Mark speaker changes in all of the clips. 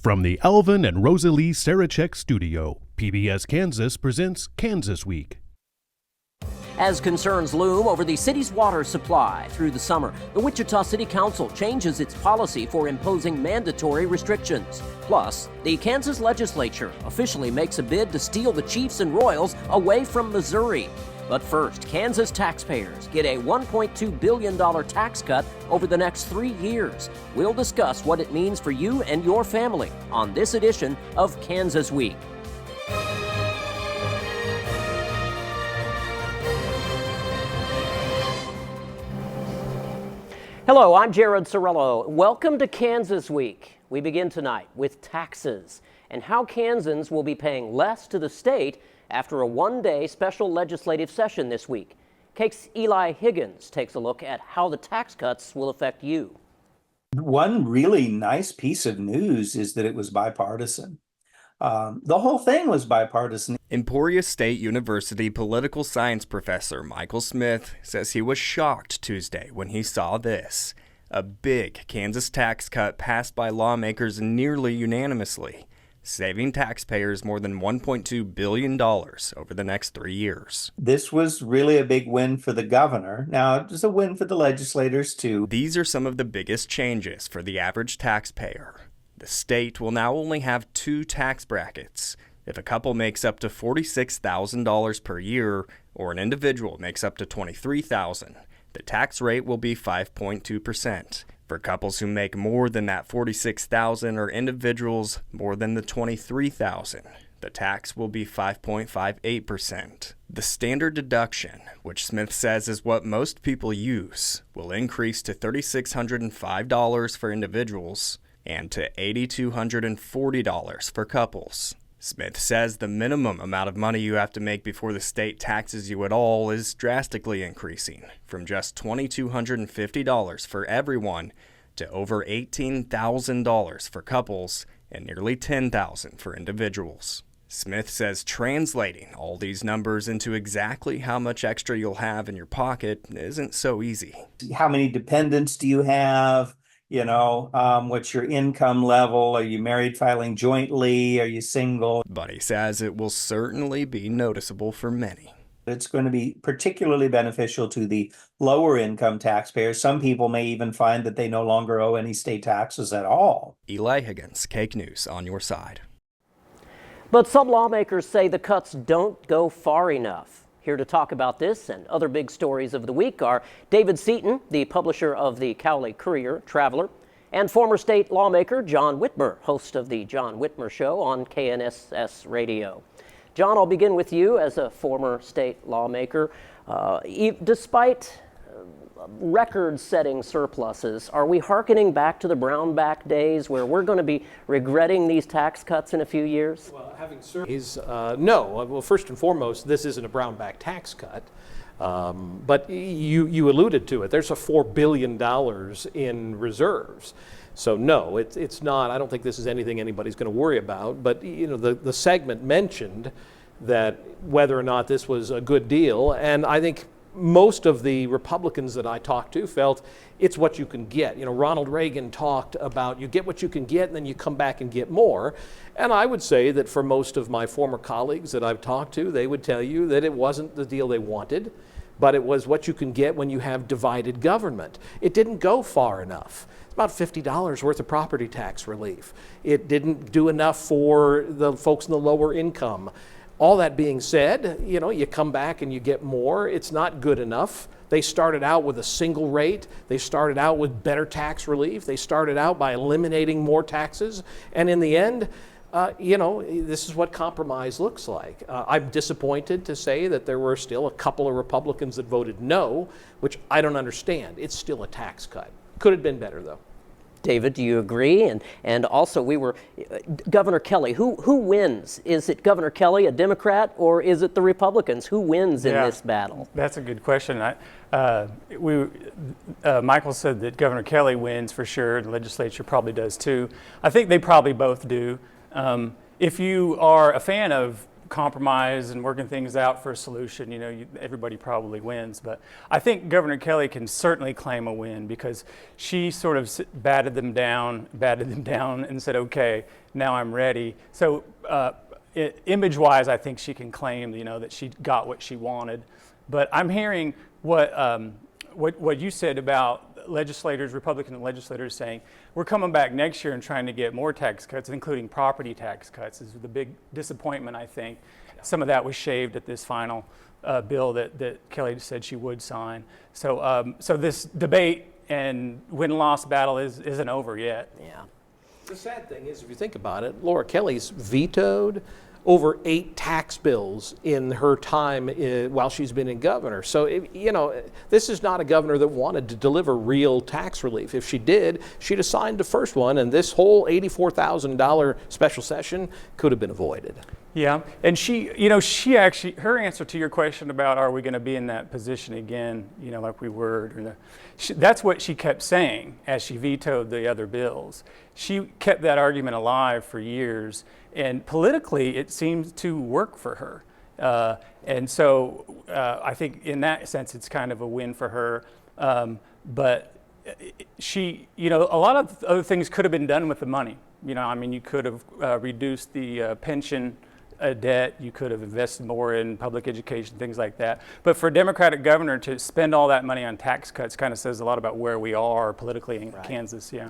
Speaker 1: From the Alvin and Rosalie Sarachek studio, PBS Kansas presents Kansas Week.
Speaker 2: As concerns loom over the city's water supply through the summer, the Wichita City Council changes its policy for imposing mandatory restrictions. Plus, the Kansas legislature officially makes a bid to steal the Chiefs and Royals away from Missouri. But first, Kansas taxpayers get a $1.2 billion tax cut over the next 3 years. We'll discuss what it means for you and your family on this edition of Kansas Week. Hello, I'm Jared Cerullo. Welcome to Kansas Week. We begin tonight with taxes and how Kansans will be paying less to the state after a one-day special legislative session this week. KAKE's Eli Higgins takes a look at how the tax cuts will affect you.
Speaker 3: One really nice piece of news is that it was bipartisan. The whole thing was bipartisan.
Speaker 4: Emporia State University political science professor Michael Smith says he was shocked Tuesday when he saw this. A big Kansas tax cut passed by lawmakers nearly unanimously, saving taxpayers more than $1.2 billion over the next 3 years.
Speaker 3: This was really a big win for the governor. Now, it was a win for the legislators, too.
Speaker 4: These are some of the biggest changes for the average taxpayer. The state will now only have two tax brackets. If a couple makes up to $46,000 per year, or an individual makes up to $23,000, the tax rate will be 5.2%. For couples who make more than that $46,000 or individuals more than the $23,000, the tax will be 5.58%. The standard deduction, which Smith says is what most people use, will increase to $3,605 for individuals and to $8,240 for couples. Smith says the minimum amount of money you have to make before the state taxes you at all is drastically increasing, from just $2,250 for everyone to over $18,000 for couples and nearly $10,000 for individuals. Smith says translating all these numbers into exactly how much extra you'll have in your pocket isn't so easy.
Speaker 3: How many dependents do you have? What's your income level? Are you married filing jointly? Are you single?
Speaker 4: But he says it will certainly be noticeable for many.
Speaker 3: It's going to be particularly beneficial to the lower income taxpayers. Some people may even find that they no longer owe any state taxes at all.
Speaker 4: Eli Higgins, KAKE News, on your side.
Speaker 2: But some lawmakers say the cuts don't go far enough. Here to talk about this and other big stories of the week are David Seaton, the publisher of the Cowley Courier Traveler, and former state lawmaker John Whitmer, host of the John Whitmer Show on KNSS Radio. John, I'll begin with you as a former state lawmaker. Despite record-setting surpluses, are we hearkening back to the Brownback days where we're going to be regretting these tax cuts in a few years?
Speaker 5: Well, no. Well, first and foremost, this isn't a Brownback tax cut, but you alluded to it. There's a $4 billion in reserves. So no, it's not. I don't think this is anything anybody's going to worry about. But the segment mentioned that whether or not this was a good deal, and I think most of the Republicans that I talked to felt it's what you can get. Ronald Reagan talked about you get what you can get and then you come back and get more. And I would say that for most of my former colleagues that I've talked to, they would tell you that it wasn't the deal they wanted, but it was what you can get when you have divided government. It didn't go far enough. It's about $50 worth of property tax relief. It didn't do enough for the folks in the lower income. All that being said, you come back and you get more. It's not good enough. They started out with a single rate. They started out with better tax relief. They started out by eliminating more taxes. And in the end, this is what compromise looks like. I'm disappointed to say that there were still a couple of Republicans that voted no, which I don't understand. It's still a tax cut. Could have been better, though.
Speaker 2: David, do you agree? And also, Governor Kelly, who wins? Is it Governor Kelly, a Democrat, or is it the Republicans? Who wins in this battle?
Speaker 6: That's a good question. Michael said that Governor Kelly wins for sure. The legislature probably does too. I think they probably both do. If you are a fan of compromise and working things out for a solution, everybody probably wins. But I think Governor Kelly can certainly claim a win because she sort of batted them down and said, okay, now I'm ready. So image-wise, I think she can claim, that she got what she wanted. But I'm hearing what you said about Republican legislators saying, we're coming back next year and trying to get more tax cuts, including property tax cuts. This is the big disappointment, I think. Some of that was shaved at this final bill that Kelly said she would sign. So this debate and win-loss battle isn't over yet.
Speaker 2: Yeah.
Speaker 5: The sad thing is, if you think about it, Laura Kelly's vetoed over 8 tax bills in her time while she's been in governor. So, this is not a governor that wanted to deliver real tax relief. If she did, she'd have signed the first one, and this whole $84,000 special session could have been avoided.
Speaker 6: Yeah, and she actually, her answer to your question about are we going to be in that position again, like we were, that's what she kept saying as she vetoed the other bills. She kept that argument alive for years, and politically it seems to work for her. And so I think in that sense it's kind of a win for her. But she, a lot of other things could have been done with the money. You could have reduced the pension debt, you could have invested more in public education, things like that. But for a Democratic governor to spend all that money on tax cuts kind of says a lot about where we are politically in Kansas. Yeah.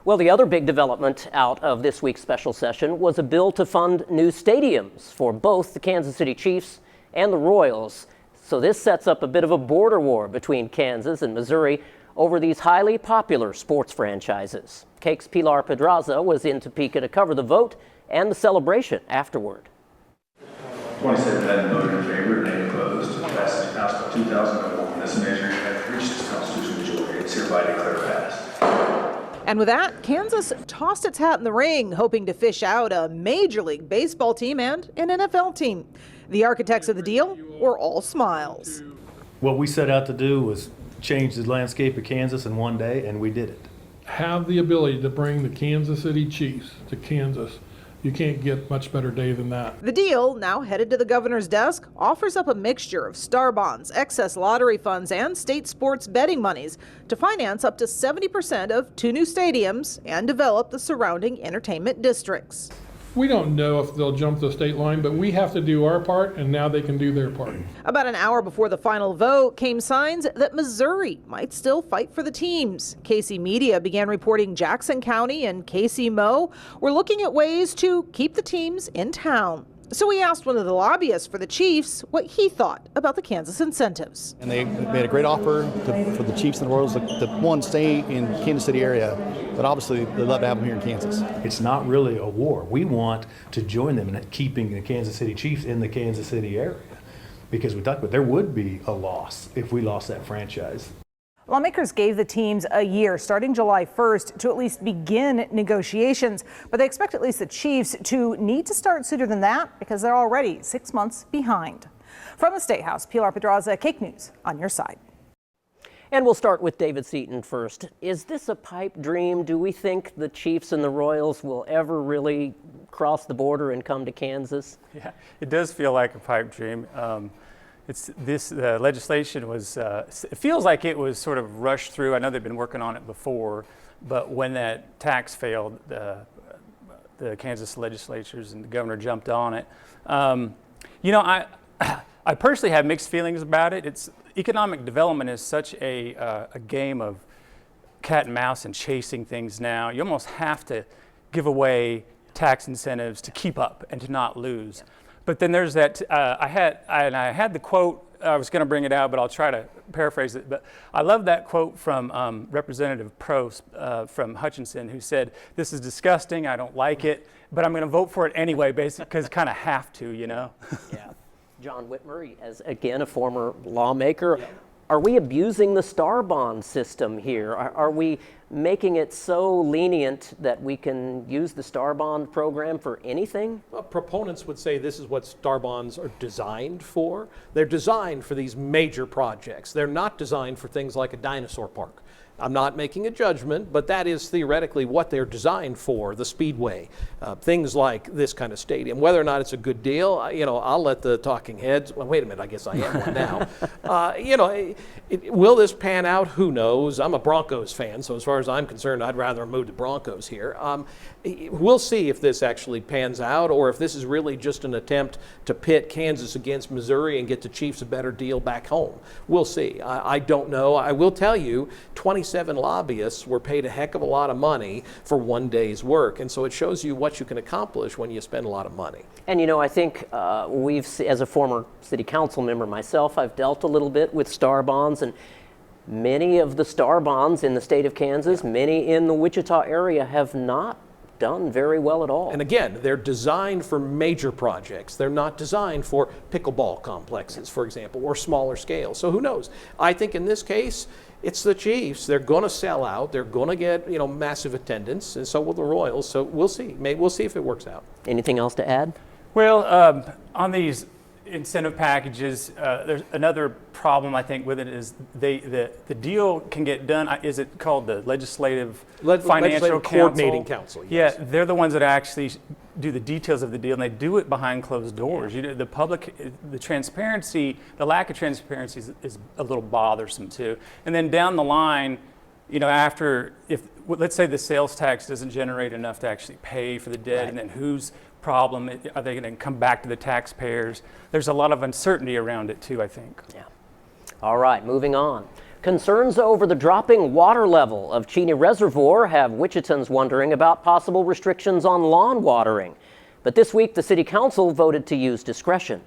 Speaker 2: Well, the other big development out of this week's special session was a bill to fund new stadiums for both the Kansas City Chiefs and the Royals. So this sets up a bit of a border war between Kansas and Missouri over these highly popular sports franchises. Cake's Pilar Pedraza was in Topeka to cover the vote and the celebration afterward.
Speaker 7: 27 had voted in favor and 8 opposed. Passage passed by 2001. This measure had reached its constitutional majority. It's hereby declared passed.
Speaker 8: And with that, Kansas tossed its hat in the ring, hoping to fish out a Major League Baseball team and an NFL team. The architects of the deal were all smiles.
Speaker 9: What we set out to do was change the landscape of Kansas in one day, and we did it.
Speaker 10: Have the ability to bring the Kansas City Chiefs to Kansas. You can't get much better day than that.
Speaker 8: The deal, now headed to the governor's desk, offers up a mixture of star bonds, excess lottery funds, and state sports betting monies to finance up to 70% of 2 new stadiums and develop the surrounding entertainment districts.
Speaker 10: We don't know if they'll jump the state line, but we have to do our part, and now they can do their part.
Speaker 8: About an hour before the final vote came signs that Missouri might still fight for the teams. KC Media began reporting Jackson County and KC Mo were looking at ways to keep the teams in town. So we asked one of the lobbyists for the Chiefs what he thought about the Kansas incentives.
Speaker 11: And they made a great offer for the Chiefs and the Royals to one, stay in Kansas City area, but obviously they'd love to have them here in Kansas.
Speaker 9: It's not really a war. We want to join them in keeping the Kansas City Chiefs in the Kansas City area, because we talked about there would be a loss if we lost that franchise.
Speaker 12: Lawmakers gave the teams a year, starting July 1st, to at least begin negotiations. But they expect at least the Chiefs to need to start sooner than that because they're already 6 months behind. From the State House, Pilar Pedraza, Cake News, on your side.
Speaker 2: And we'll start with David Seaton first. Is this a pipe dream? Do we think the Chiefs and the Royals will ever really cross the border and come to Kansas?
Speaker 6: Yeah, it does feel like a pipe dream. This legislation was, it feels like it was sort of rushed through. I know they've been working on it before, but when that tax failed, the Kansas legislatures and the governor jumped on it. I personally have mixed feelings about it. Economic development is such a game of cat and mouse and chasing things now. You almost have to give away tax incentives to keep up and to not lose. But then there's that, I had the quote, I was going to bring it out, but I'll try to paraphrase it. But I love that quote from Representative Prost from Hutchinson, who said, "This is disgusting, I don't like it, but I'm going to vote for it anyway, basically, because kind of have to, Yeah.
Speaker 2: John Whitmer, as again a former lawmaker, are we abusing the star bond system here? Are we making it so lenient that we can use the star bond program for anything?
Speaker 5: Well, proponents would say this is what star bonds are designed for. They're designed for these major projects. They're not designed for things like a dinosaur park. I'm not making a judgment, but that is theoretically what they're designed for, the speedway, things like this kind of stadium. Whether or not it's a good deal, I'll let the talking heads, well, wait a minute, I guess I am one now. Will this pan out? Who knows? I'm a Broncos fan, so as far as I'm concerned, I'd rather move to Broncos here. We'll see if this actually pans out, or if this is really just an attempt to pit Kansas against Missouri and get the Chiefs a better deal back home. We'll see. I don't know. I will tell you, 27 lobbyists were paid a heck of a lot of money for one day's work, and so it shows you what you can accomplish when you spend a lot of money.
Speaker 2: And I think as a former city council member myself, I've dealt a little bit with star bonds, and many of the star bonds in the state of Kansas, many in the Wichita area, have not done very well at all.
Speaker 5: And again, they're designed for major projects. They're not designed for pickleball complexes, for example, or smaller scale. So who knows? I think in this case, it's the Chiefs. They're going to sell out. They're going to get massive attendance, and so will the Royals. So we'll see. We'll see if it works out.
Speaker 2: Anything else to add?
Speaker 6: Well, on these incentive packages, there's another problem I think with it is the deal can get done. Is it called the Legislative Financial
Speaker 5: Coordinating Council? Yes.
Speaker 6: Yeah, they're the ones that actually do the details of the deal, and they do it behind closed doors. The public, the transparency, the lack of transparency is a little bothersome too. And then down the line, after, let's say the sales tax doesn't generate enough to actually pay for the debt, right, and then whose problem are they going to come back to the taxpayers? There's a lot of uncertainty around it too, I think.
Speaker 2: Yeah. All right, moving on. Concerns over the dropping water level of Cheney Reservoir have Wichitans wondering about possible restrictions on lawn watering. But this week, the City Council voted to use discretion.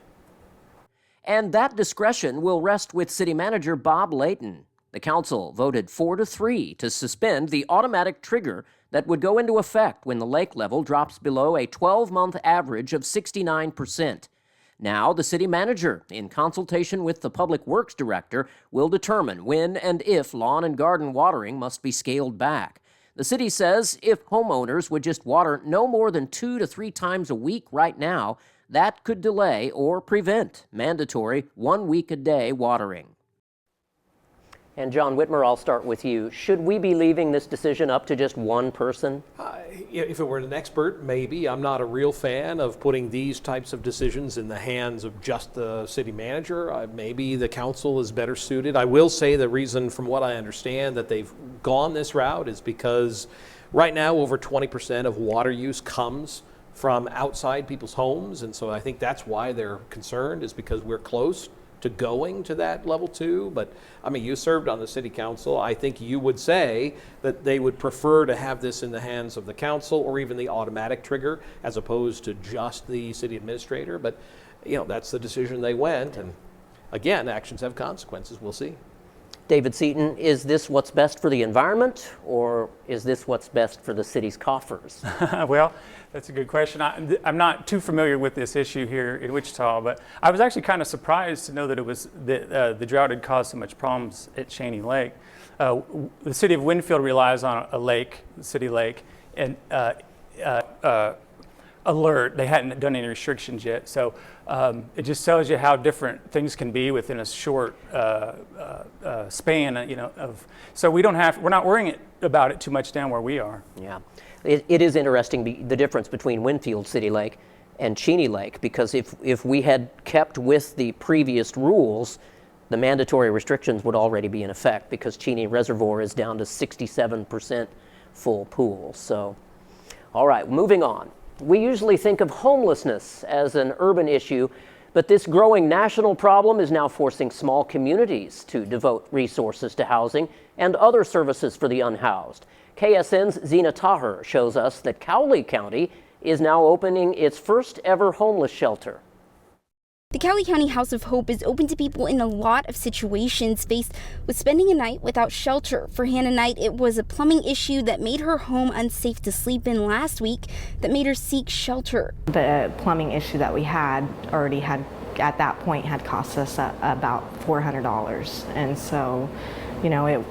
Speaker 2: And that discretion will rest with City Manager Bob Layton. The Council voted 4-3 to suspend the automatic trigger that would go into effect when the lake level drops below a 12-month average of 69%. Now, the city manager, in consultation with the Public Works Director, will determine when and if lawn and garden watering must be scaled back. The city says if homeowners would just water no more than 2 to 3 times a week right now, that could delay or prevent mandatory 1 week a day watering. And John Whitmer, I'll start with you. Should we be leaving this decision up to just one person?
Speaker 5: If it were an expert, maybe. I'm not a real fan of putting these types of decisions in the hands of just the city manager. Maybe the council is better suited. I will say the reason, from what I understand, that they've gone this route is because right now over 20% of water use comes from outside people's homes. And so I think that's why they're concerned, is because we're close to going to that level 2. But I mean, you served on the city council. I think you would say that they would prefer to have this in the hands of the council or even the automatic trigger as opposed to just the city administrator. But that's the decision they went, and again, actions have consequences. We'll see.
Speaker 2: David Seaton, is this what's best for the environment, or is this what's best for the city's coffers?
Speaker 6: Well, that's a good question. I'm not too familiar with this issue here in Wichita, but I was actually kind of surprised to know that it was the drought had caused so much problems at Cheney Lake. The city of Winfield relies on a lake, the city lake, and alert. They hadn't done any restrictions yet, so it just tells you how different things can be within a short span, So we're not worrying about it too much down where we are.
Speaker 2: Yeah, it is interesting the difference between Winfield City Lake and Cheney Lake, because if we had kept with the previous rules, the mandatory restrictions would already be in effect, because Cheney Reservoir is down to 67% full pool. So, all right, moving on. We usually think of homelessness as an urban issue, but this growing national problem is now forcing small communities to devote resources to housing and other services for the unhoused. KSN's Zena Taher shows us that Cowley County is now opening its first ever homeless shelter.
Speaker 13: The Cowley County House of Hope is open to people in a lot of situations faced with spending a night without shelter. For Hannah Knight, it was a plumbing issue that made her home unsafe to sleep in last week that made her seek shelter.
Speaker 14: The plumbing issue that we had already had, at that point, had cost us about $400. And so,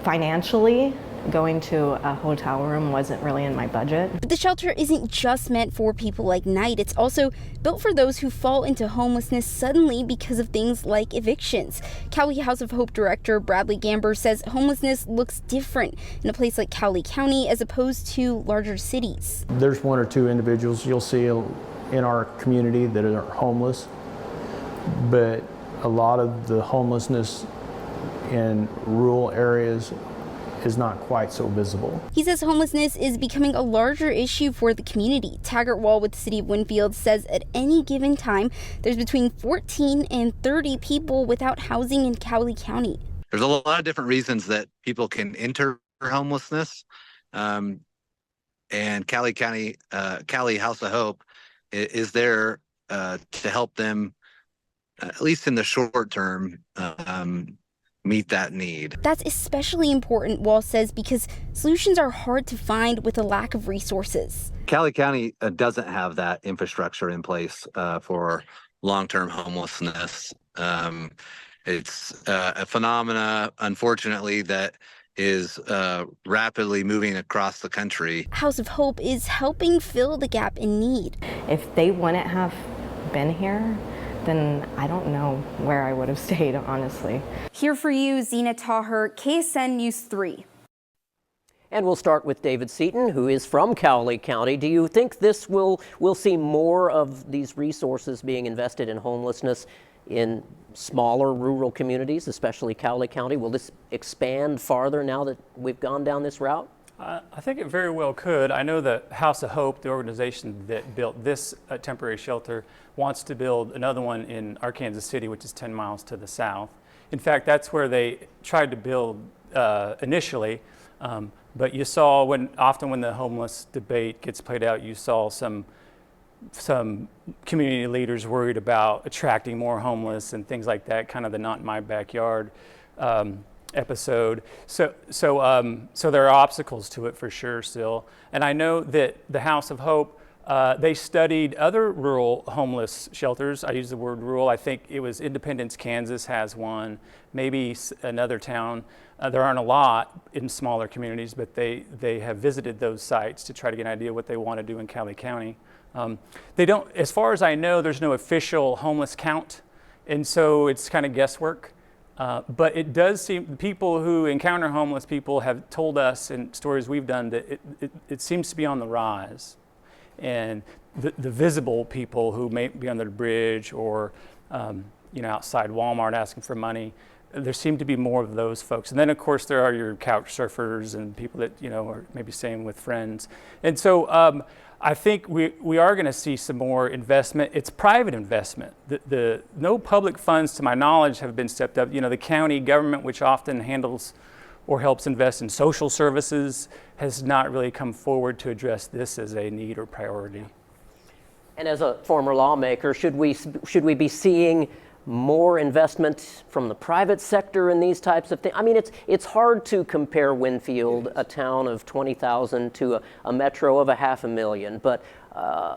Speaker 14: financially, going to a hotel room wasn't really in my budget.
Speaker 13: But the shelter isn't just meant for people like Knight. It's also built for those who fall into homelessness suddenly because of things like evictions. Cowley House of Hope Director Bradley Gamber says homelessness looks different in a place like Cowley County as opposed to larger cities.
Speaker 15: There's one or two individuals you'll see in our community that are homeless, but a lot of the homelessness in rural areas is not quite so visible.
Speaker 13: He says homelessness is becoming a larger issue for the community. Taggart Wall with the City of Winfield says at any given time, there's between 14 and 30 people without housing in Cowley County.
Speaker 16: There's a lot of different reasons that people can enter homelessness. And Cowley County, Cowley House of Hope is there to help them, at least in the short term, meet that need.
Speaker 13: That's especially important, Wall says, because solutions are hard to find with a lack of resources.
Speaker 16: Cowley County doesn't have that infrastructure in place for long-term homelessness. It's a phenomena, unfortunately, that is rapidly moving across the country.
Speaker 13: House of Hope is helping fill the gap in need.
Speaker 14: If they wouldn't have been here, then I don't know where I would have stayed, honestly.
Speaker 13: Here for you, Zena Taher, KSN News 3.
Speaker 2: And we'll start with David Seaton, who is from Cowley County. Do you think this we'll see more of these resources being invested in homelessness in smaller rural communities, especially Cowley County? Will this expand farther now that we've gone down this route?
Speaker 6: I think it very well could. I know the House of Hope, the organization that built this temporary shelter, wants to build another one in Arkansas City, which is 10 miles to the south. In fact, that's where they tried to build initially. But you saw often when the homeless debate gets played out, you saw some community leaders worried about attracting more homeless and things like that, kind of the not in my backyard episode. So there are obstacles to it for sure still. And I know that the House of Hope, they studied other rural homeless shelters. I use the word rural. I think it was Independence, Kansas has one, maybe another town. There aren't a lot in smaller communities, but they have visited those sites to try to get an idea what they want to do in Cowley County. They don't, as far as I know, there's no official homeless count, and so it's kind of guesswork. But it does seem, people who encounter homeless people have told us in stories we've done that it seems to be on the rise. And the visible people who may be under the bridge or outside Walmart asking for money, there seem to be more of those folks. And then of course there are your couch surfers and people that are maybe staying with friends. And so I think we are going to see some more investment. It's private investment. No public funds, to my knowledge, have been stepped up. The county government, which often handles or helps invest in social services, has not really come forward to address this as a need or priority.
Speaker 2: And as a former lawmaker, should we be seeing more investment from the private sector in these types of things? I mean, it's hard to compare Winfield, a town of 20,000, to a metro of 500,000, but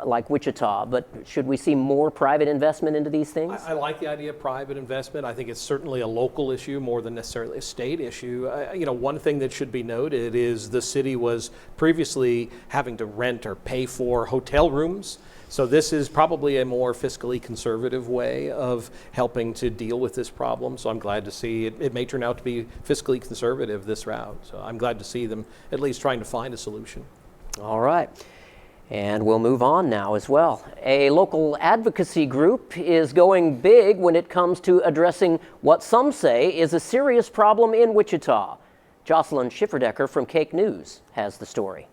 Speaker 2: like Wichita. But should we see more private investment into these things?
Speaker 5: I like the idea of private investment. I think it's certainly a local issue more than necessarily a state issue. One thing that should be noted is the city was previously having to rent or pay for hotel rooms. So this is probably a more fiscally conservative way of helping to deal with this problem. So I'm glad to see it may turn out to be fiscally conservative, this route. So I'm glad to see them at least trying to find a solution.
Speaker 2: All right. And we'll move on now as well. A local advocacy group is going big when it comes to addressing what some say is a serious problem in Wichita. Jocelyn Schifferdecker from Cake News has the story.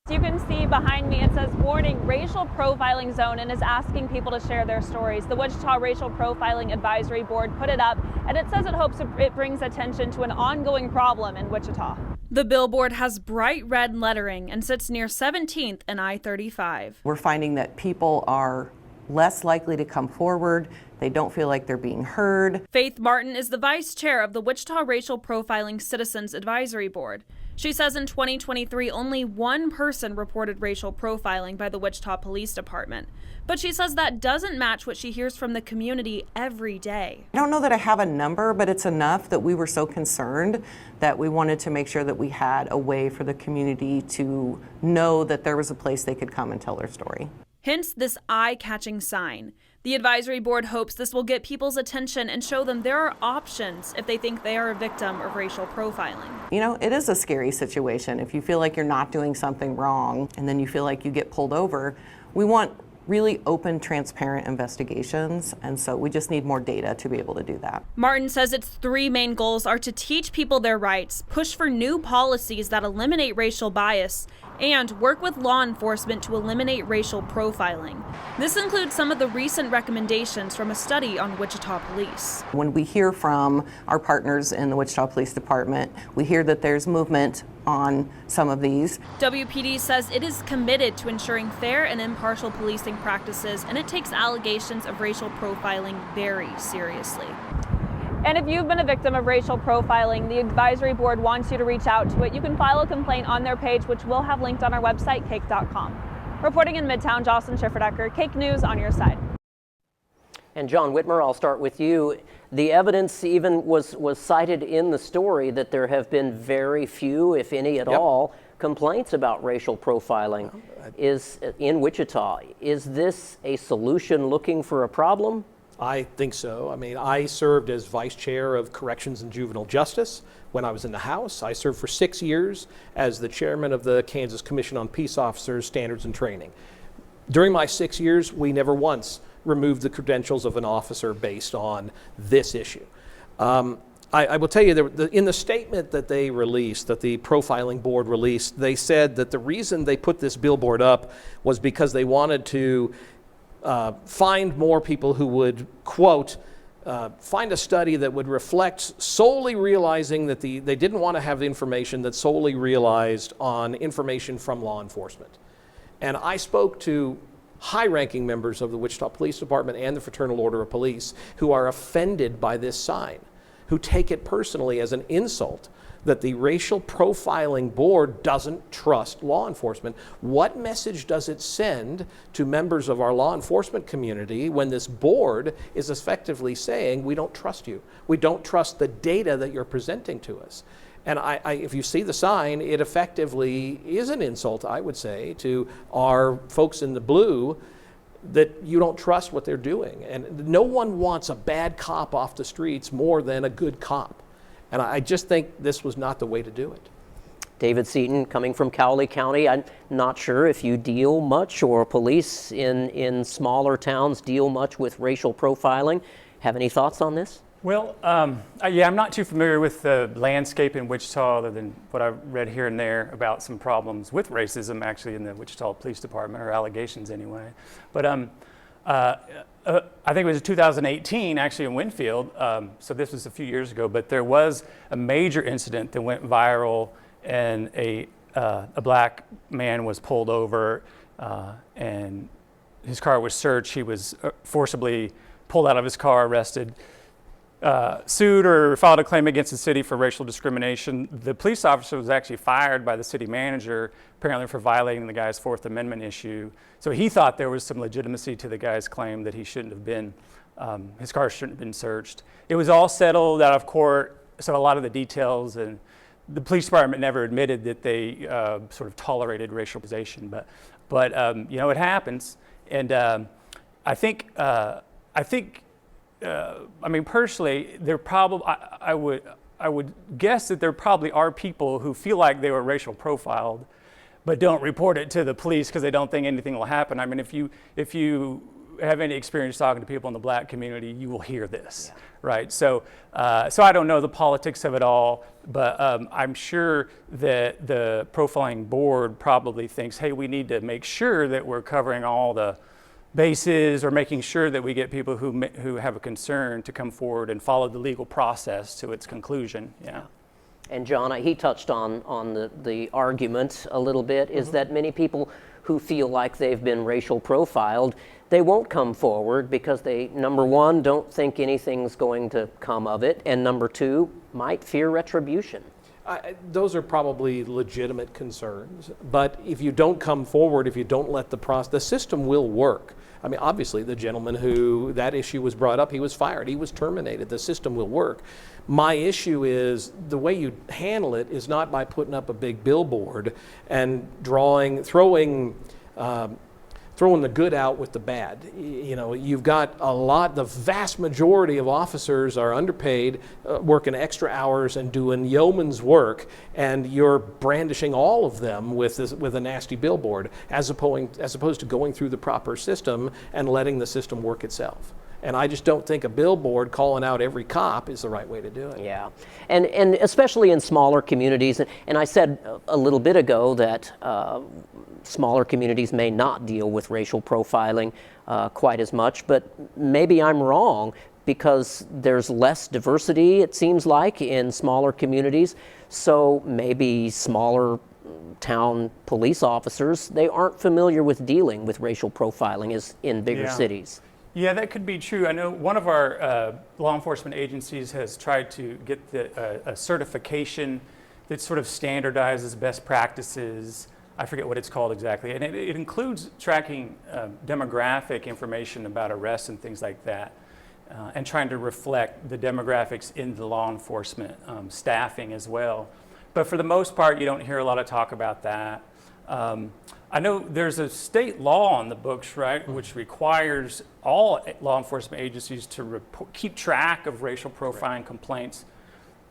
Speaker 17: You can see behind me it says warning racial profiling zone and is asking people to share their stories. The Wichita Racial Profiling Advisory Board put it up and it says it hopes it brings attention to an ongoing problem in Wichita.
Speaker 18: The billboard has bright red lettering and sits near 17th and I-35.
Speaker 19: We're finding that people are less likely to come forward. They don't feel like they're being heard.
Speaker 18: Faith Martin is the vice chair of the Wichita Racial Profiling Citizens Advisory Board. She says in 2023, only one person reported racial profiling by the Wichita Police Department. But she says that doesn't match what she hears from the community every day.
Speaker 19: I don't know that I have a number, but it's enough that we were so concerned that we wanted to make sure that we had a way for the community to know that there was a place they could come and tell their story.
Speaker 18: Hence this eye-catching sign. The advisory board hopes this will get people's attention and show them there are options if they think they are a victim of racial profiling.
Speaker 19: You know, it is a scary situation. If you feel like you're not doing something wrong and then you feel like you get pulled over, we want really open, transparent investigations, and so we just need more data to be able to do that.
Speaker 18: Martin says its three main goals are to teach people their rights, push for new policies that eliminate racial bias, and work with law enforcement to eliminate racial profiling. This includes some of the recent recommendations from a study on Wichita police.
Speaker 19: When we hear from our partners in the Wichita Police Department, we hear that there's movement on some of these.
Speaker 18: WPD says it is committed to ensuring fair and impartial policing practices, and it takes allegations of racial profiling very seriously.
Speaker 17: And if you've been a victim of racial profiling, the advisory board wants you to reach out to it. You can file a complaint on their page, which we'll have linked on our website, cake.com. Reporting in Midtown, Jocelyn Schifferdecker, Cake News on your side.
Speaker 2: And John Whitmer, I'll start with you. The evidence even was cited in the story that there have been very few, if any at all, complaints about racial profiling is in Wichita. Is this a solution looking for a problem?
Speaker 5: I think so. I mean, I served as vice chair of Corrections and Juvenile Justice when I was in the House. I served for 6 years as the chairman of the Kansas Commission on Peace Officers Standards and Training. During my 6 years, we never once removed the credentials of an officer based on this issue. I will tell you, in the statement that they released, that the profiling board released, they said that the reason they put this billboard up was because they wanted to find more people who would, quote, find a study that would reflect solely realizing that they didn't want to have the information that solely realized on information from law enforcement. And I spoke to high-ranking members of the Wichita Police Department and the Fraternal Order of Police who are offended by this sign, who take it personally as an insult that the racial profiling board doesn't trust law enforcement. What message does it send to members of our law enforcement community when this board is effectively saying, we don't trust you. We don't trust the data that you're presenting to us. And if you see the sign, it effectively is an insult, I would say, to our folks in the blue that you don't trust what they're doing. And no one wants a bad cop off the streets more than a good cop. And I just think this was not the way to do it.
Speaker 2: David Seaton, coming from Cowley County, I'm not sure if you deal much or police in smaller towns deal much with racial profiling. Have any thoughts on this?
Speaker 6: Well, yeah, I'm not too familiar with the landscape in Wichita other than what I've read here and there about some problems with racism actually in the Wichita Police Department, or allegations anyway. But I think it was 2018 actually in Winfield, so this was a few years ago, but there was a major incident that went viral, and a black man was pulled over and his car was searched. He was forcibly pulled out of his car, arrested, sued or filed a claim against the city for racial discrimination. The police officer was actually fired by the city manager, apparently for violating the guy's Fourth Amendment issue. So he thought there was some legitimacy to the guy's claim that he shouldn't have been, his car shouldn't have been searched. It was all settled out of court, so a lot of the details, and the police department never admitted that they sort of tolerated racialization, but you know, it happens. And I mean, personally, there probably, I would guess that there probably are people who feel like they were racial profiled, but don't report it to the police because they don't think anything will happen. I mean, if you have any experience talking to people in the black community, you will hear this, right? So I don't know the politics of it all, but I'm sure that the profiling board probably thinks, hey, we need to make sure that we're covering all the bases, or making sure that we get people who have a concern to come forward and follow the legal process to its conclusion. Yeah.
Speaker 2: And John, he touched on the argument a little bit, is that many people who feel like they've been racial profiled, they won't come forward because they, number one, don't think anything's going to come of it, and number two, might fear retribution.
Speaker 5: Those are probably legitimate concerns, but if you don't come forward, if you don't let the system will work. I mean, obviously, the gentleman who that issue was brought up, he was fired, he was terminated. The system will work. My issue is the way you handle it is not by putting up a big billboard and throwing the good out with the bad. You know, you've got the vast majority of officers are underpaid, working extra hours and doing yeoman's work, and you're brandishing all of them with a nasty billboard, as opposed to going through the proper system and letting the system work itself. And I just don't think a billboard calling out every cop is the right way to do it.
Speaker 2: Yeah, and especially in smaller communities. And I said a little bit ago that smaller communities may not deal with racial profiling quite as much, but maybe I'm wrong, because there's less diversity, it seems like, in smaller communities. So maybe smaller town police officers, they aren't familiar with dealing with racial profiling as in bigger cities.
Speaker 6: Yeah, that could be true. I know one of our law enforcement agencies has tried to get a certification that sort of standardizes best practices. I forget what it's called exactly. And it includes tracking demographic information about arrests and things like that, and trying to reflect the demographics in the law enforcement staffing as well. But for the most part, you don't hear a lot of talk about that. I know there's a state law on the books, right, which requires all law enforcement agencies to keep track of racial profiling complaints,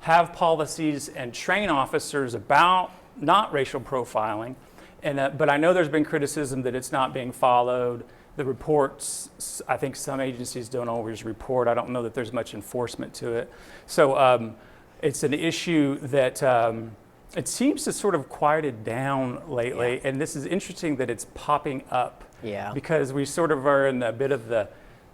Speaker 6: have policies, and train officers about not racial profiling. But I know there's been criticism that it's not being followed. The reports, I think some agencies don't always report. I don't know that there's much enforcement to it. So it's an issue that it seems to sort of quieted down lately, and this is interesting that it's popping up.
Speaker 2: Yeah.
Speaker 6: Because we sort of are in a bit of the,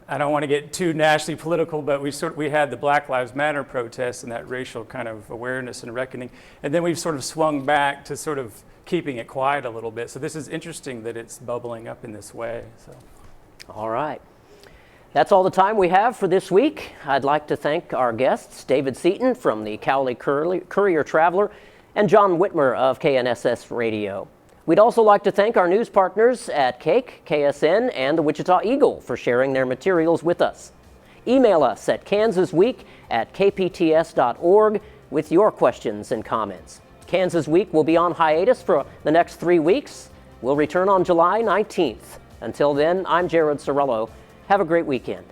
Speaker 6: I don't want to get too nationally political, but we had the Black Lives Matter protests and that racial kind of awareness and reckoning, and then we've sort of swung back to sort of keeping it quiet a little bit. So this is interesting that it's bubbling up in this way. So.
Speaker 2: All right. That's all the time we have for this week. I'd like to thank our guests, David Seaton from the Cowley Courier Traveler and John Whitmer of KNSS Radio. We'd also like to thank our news partners at CAKE, KSN, and the Wichita Eagle for sharing their materials with us. Email us at kansasweek@kpts.org with your questions and comments. Kansas Week will be on hiatus for the next 3 weeks. We'll return on July 19th. Until then, I'm Jared Cerullo. Have a great weekend.